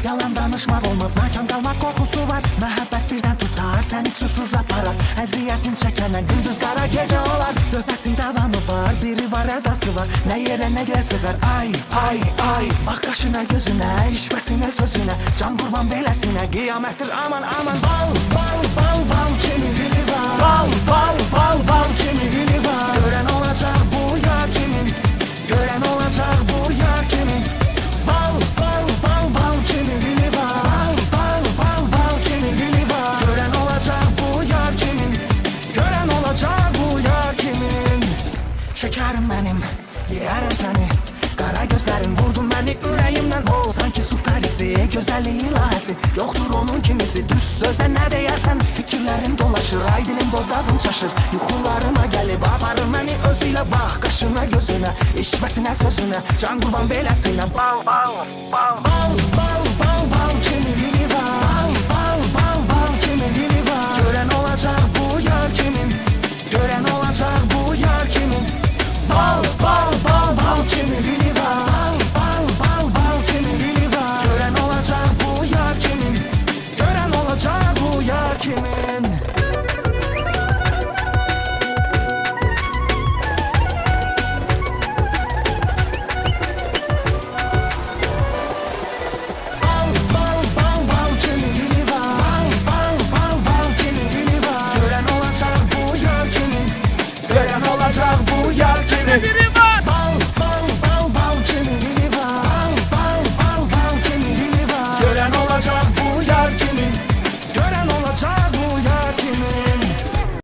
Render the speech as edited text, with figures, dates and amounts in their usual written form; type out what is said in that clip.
Yalan danışmak olmaz, nakam kalmak korkusu var. Məhəbbət birdən tutar, səni susuz aparar. Əziyyətin çəkənən gündüz qara gecə olar. Söhbətin davamı var, biri var, ədası var. Nə yerə nə gəl sığar, ay, ay, ay. Bax qaşına gözünə, işvəsinə sözünə. Can qurban beləsinə, qiyamətdir aman aman. Bal, bal, bal, bal kimi gülü var. Bal, bal, bal, bal kimi gülü var. Görən olacaq bu yar kimin, görən olacaq bu yar kimin. Bal, bal, bal, bal kimi gülü var. Bal, bal, bal, bal kimi gülü var. Görən olacaq bu yar kimin, görən olacaq bu yar kimin. Şekerim benim, yerim seni. Qara gözlərin vurdun məni ürəyimdən. O sanki su pərisi, gözəlliyin ilahəsi. Yoxdur onun kimisi, düz sözə nə deyəsən. Fikirlərim dolaşır, ay dilim dodağım çaşır. Yuxularıma gəlib aparır məni özüylə. Bax qaşına gözünə, işvəsinə sözünə. Can qurban beləsinə. Bal, bal, bal, bal, bal, bal, bal kimi gülü var.